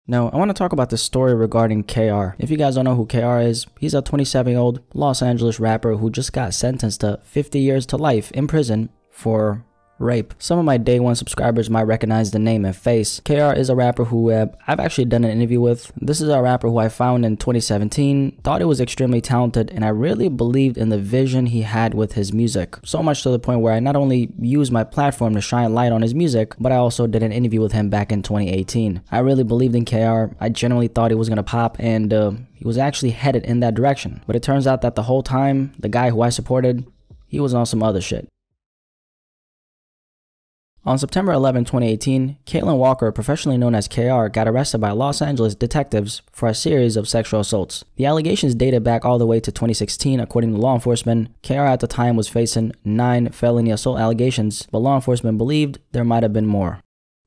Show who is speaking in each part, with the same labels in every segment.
Speaker 1: Now, I want to talk about the story regarding KR. If you guys don't know who KR is, he's a 27-year-old Los Angeles rapper who just got sentenced to 50 years to life in prison for rape. Some of my day one subscribers might recognize the name and face. KR is a rapper who I've actually done an interview with. This is a rapper who I found in 2017, thought he was extremely talented, and I really believed in the vision he had with his music. So much to the point where I not only used my platform to shine light on his music, but I also did an interview with him back in 2018. I really believed in KR. I genuinely thought he was gonna pop, and he was actually headed in that direction. But it turns out that the whole time, the guy who I supported, he was on some other shit. On September 11, 2018, Kaalan Walker, professionally known as KR, got arrested by Los Angeles detectives for a series of sexual assaults. The allegations dated back all the way to 2016. According to law enforcement, KR at the time was facing 9 felony assault allegations, but law enforcement believed there might have been more.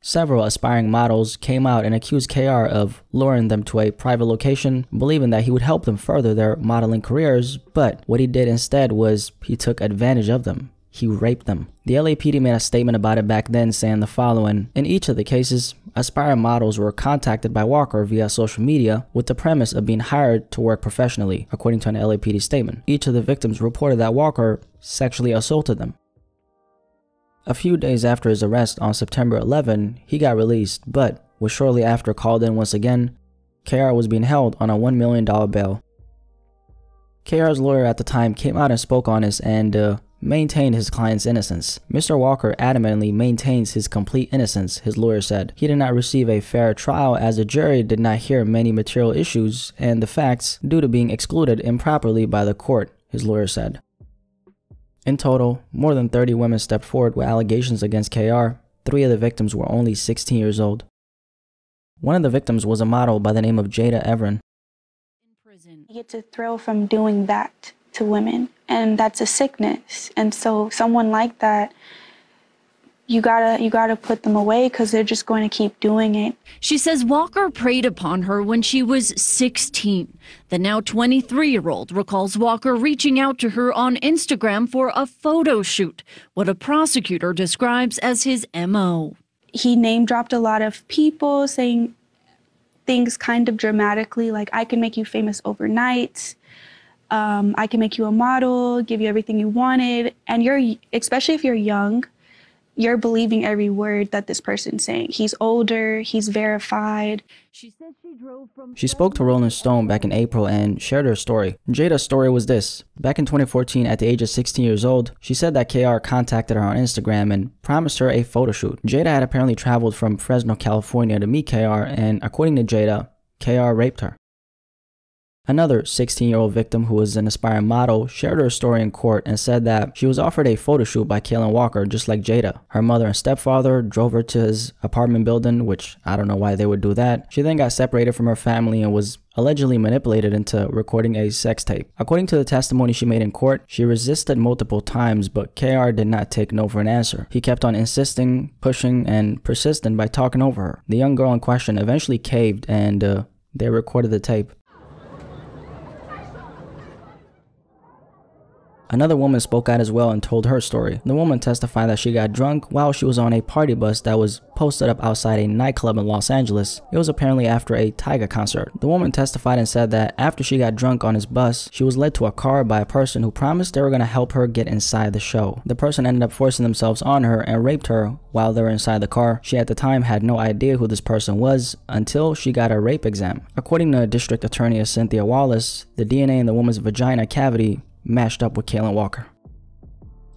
Speaker 1: Several aspiring models came out and accused KR of luring them to a private location, believing that he would help them further their modeling careers, but what he did instead was he took advantage of them. He raped them. The LAPD made a statement about it back then, saying the following: in each of the cases, aspiring models were contacted by Walker via social media with the premise of being hired to work professionally, according to an LAPD statement. Each of the victims reported that Walker sexually assaulted them. A few days after his arrest on September 11, he got released, but was shortly after called in once again. KR was being held on a $1 million bail. KR's lawyer at the time came out and spoke on this and maintained his client's innocence. Mr. Walker adamantly maintains his complete innocence, his lawyer said. He did not receive a fair trial as the jury did not hear many material issues and the facts due to being excluded improperly by the court, his lawyer said. In total, more than 30 women stepped forward with allegations against KR. 3 of the victims were only 16 years old. One of the victims was a model by the name of Jada Everin.
Speaker 2: You get a thrill from doing that to women, and that's a sickness. And so someone like that, you gotta put them away because they're just going to keep doing it.
Speaker 3: She says Walker preyed upon her when she was 16. The now 23-year-old recalls Walker reaching out to her on Instagram for a photo shoot, what a prosecutor describes as his MO.
Speaker 2: He name-dropped a lot of people, saying things kind of dramatically, like, I can make you famous overnight. I can make you a model, give you everything you wanted. And especially if you're young, you're believing every word that this person's saying. He's older, he's verified.
Speaker 1: She spoke to Rolling Stone back in April and shared her story. Jada's story was this. Back in 2014, at the age of 16 years old, she said that KR contacted her on Instagram and promised her a photo shoot. Jada had apparently traveled from Fresno, California to meet KR, and according to Jada, KR raped her. Another 16-year-old victim, who was an aspiring model, shared her story in court and said that she was offered a photo shoot by Kaalan Walker just like Jada. Her mother and stepfather drove her to his apartment building, which I don't know why they would do that. She then got separated from her family and was allegedly manipulated into recording a sex tape. According to the testimony she made in court, she resisted multiple times, but KR did not take no for an answer. He kept on insisting, pushing, and persistent by talking over her. The young girl in question eventually caved and they recorded the tape. Another woman spoke out as well and told her story. The woman testified that she got drunk while she was on a party bus that was posted up outside a nightclub in Los Angeles. It was apparently after a Tyga concert. The woman testified and said that after she got drunk on his bus, she was led to a car by a person who promised they were going to help her get inside the show. The person ended up forcing themselves on her and raped her while they were inside the car. She at the time had no idea who this person was until she got her rape exam. According to District Attorney Cynthia Wallace, the DNA in the woman's vagina cavity matched up with Kaalan Walker.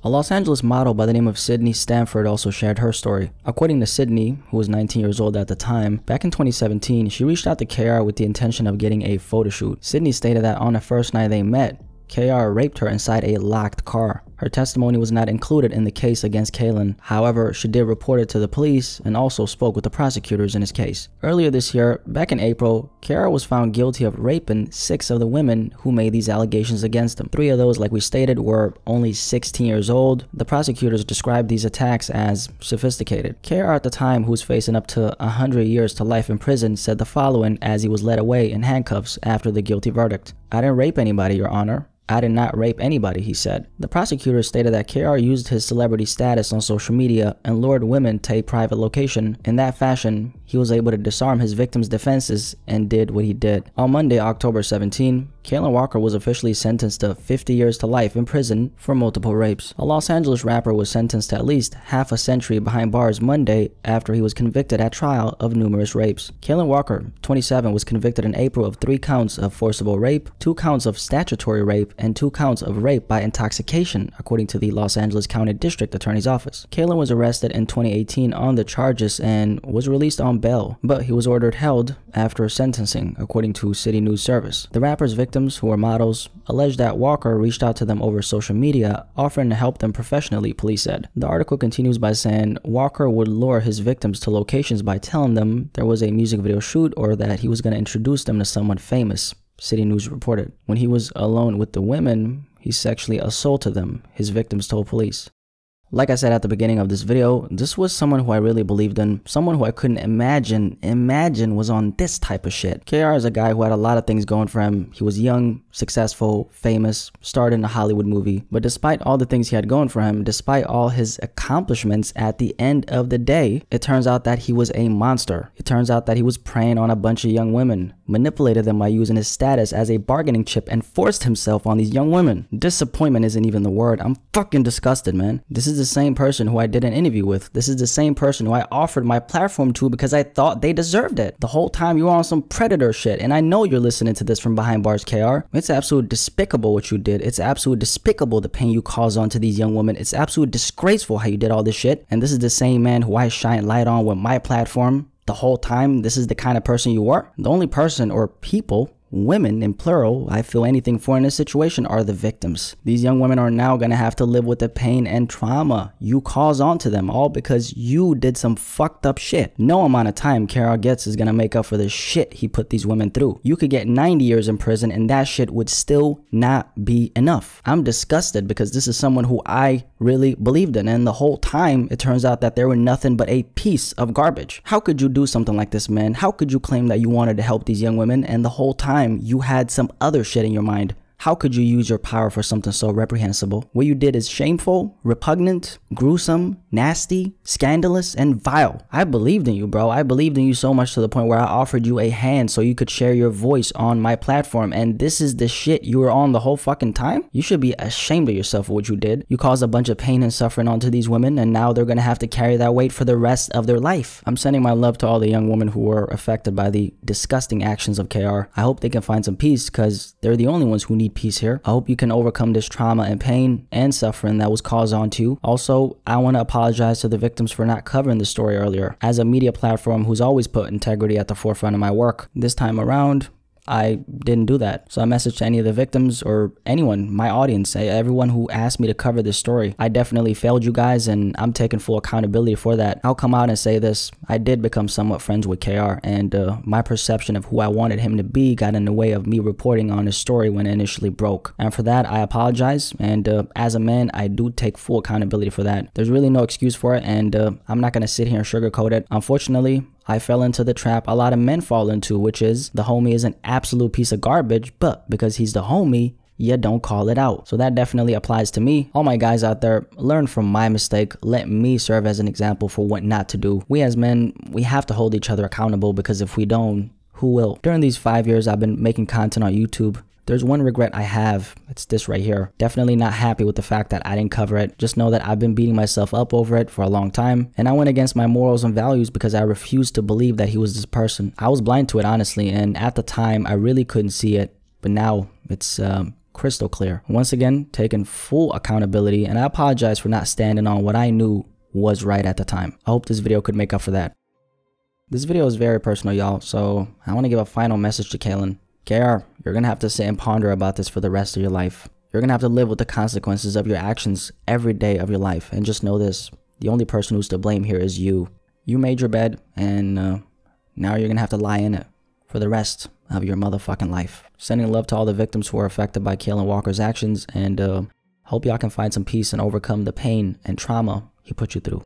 Speaker 1: A Los Angeles model by the name of Sydney Stanford also shared her story. According to Sydney, who was 19 years old at the time, back in 2017, she reached out to KR with the intention of getting a photo shoot. Sydney stated that on the first night they met, KR raped her inside a locked car. Her testimony was not included in the case against Kaalan. However, she did report it to the police and also spoke with the prosecutors in his case. Earlier this year, back in April, KR was found guilty of raping 6 of the women who made these allegations against him. 3 of those, like we stated, were only 16 years old. The prosecutors described these attacks as sophisticated. KR at the time, who was facing up to 100 years to life in prison, said the following as he was led away in handcuffs after the guilty verdict. "I didn't rape anybody, Your Honor. I did not rape anybody," he said. The prosecutor stated that KR used his celebrity status on social media and lured women to a private location. In that fashion, he was able to disarm his victim's defenses and did what he did. On Monday, October 17, Kaalan Walker was officially sentenced to 50 years to life in prison for multiple rapes. A Los Angeles rapper was sentenced to at least half a century behind bars Monday after he was convicted at trial of numerous rapes. Kaalan Walker, 27, was convicted in April of 3 counts of forcible rape, 2 counts of statutory rape, and 2 counts of rape by intoxication, according to the Los Angeles County District Attorney's Office. Kaalan was arrested in 2018 on the charges and was released on bail, but he was ordered held after sentencing, according to City News Service. The rapper's victims, who were models, alleged that Walker reached out to them over social media, offering to help them professionally, police said. The article continues by saying Walker would lure his victims to locations by telling them there was a music video shoot or that he was going to introduce them to someone famous, City News reported. When he was alone with the women, he sexually assaulted them, his victims told police. Like I said at the beginning of this video, this was someone who I really believed in, someone who I couldn't imagine was on this type of shit. KR is a guy who had a lot of things going for him. He was young, successful, famous, starred in a Hollywood movie. But despite all the things he had going for him, despite all his accomplishments, at the end of the day, it turns out that he was a monster. It turns out that he was preying on a bunch of young women, manipulated them by using his status as a bargaining chip, and forced himself on these young women. Disappointment isn't even the word. I'm fucking disgusted, man. This is the same person who I did an interview with. This is the same person who I offered my platform to because I thought they deserved it. The whole time you were on some predator shit, and I know you're listening to this from behind bars, KR. It's absolutely despicable what you did. It's absolutely despicable the pain you caused onto these young women. It's absolutely disgraceful how you did all this shit. And this is the same man who I shine light on with my platform. The whole time, this is the kind of person you were. The only person or people, women in plural, I feel anything for in this situation are the victims. These young women are now going to have to live with the pain and trauma you cause onto them, all because you did some fucked up shit. No amount of time KR gets is going to make up for the shit he put these women through. You could get 90 years in prison and that shit would still not be enough. I'm disgusted because this is someone who I really believed in, and the whole time it turns out that they were nothing but a piece of garbage. How could you do something like this, man? How could you claim that you wanted to help these young women and the whole time you had some other shit in your mind? How could you use your power for something so reprehensible? What you did is shameful, repugnant, gruesome, nasty, scandalous, and vile. I believed in you, bro. I believed in you so much to the point where I offered you a hand so you could share your voice on my platform, and this is the shit you were on the whole fucking time? You should be ashamed of yourself for what you did. You caused a bunch of pain and suffering onto these women, and now they're gonna have to carry that weight for the rest of their life. I'm sending my love to all the young women who were affected by the disgusting actions of KR. I hope they can find some peace, because they're the only ones who need peace here. I hope you can overcome this trauma and pain and suffering that was caused onto you. Also, I want to apologize to the victims for not covering the story earlier. As a media platform who's always put integrity at the forefront of my work, this time around, I didn't do that. So I messaged to any of the victims or anyone, my audience, everyone who asked me to cover this story. I definitely failed you guys, and I'm taking full accountability for that. I'll come out and say this. I did become somewhat friends with KR, and my perception of who I wanted him to be got in the way of me reporting on his story when it initially broke. And for that, I apologize. And as a man, I do take full accountability for that. There's really no excuse for it, and I'm not going to sit here and sugarcoat it. Unfortunately, I fell into the trap a lot of men fall into, which is the homie is an absolute piece of garbage, but because he's the homie, you don't call it out. So that definitely applies to me. All my guys out there, learn from my mistake. Let me serve as an example for what not to do. We as men, we have to hold each other accountable, because if we don't, who will? During these 5 years I've been making content on YouTube, there's one regret I have. It's this right here. Definitely not happy with the fact that I didn't cover it. Just know that I've been beating myself up over it for a long time, and I went against my morals and values because I refused to believe that he was this person. I was blind to it, honestly, and at the time I really couldn't see it, but now it's crystal clear. Once again, taking full accountability, and I apologize for not standing on what I knew was right at the time. I hope this video could make up for that. This video is very personal, y'all, so I want to give a final message to Kaalan. KR, you're gonna have to sit and ponder about this for the rest of your life. You're gonna have to live with the consequences of your actions every day of your life. And just know this, the only person who's to blame here is you. You made your bed, and now you're gonna have to lie in it for the rest of your motherfucking life. Sending love to all the victims who are affected by Kaalan Walker's actions, and hope y'all can find some peace and overcome the pain and trauma he put you through.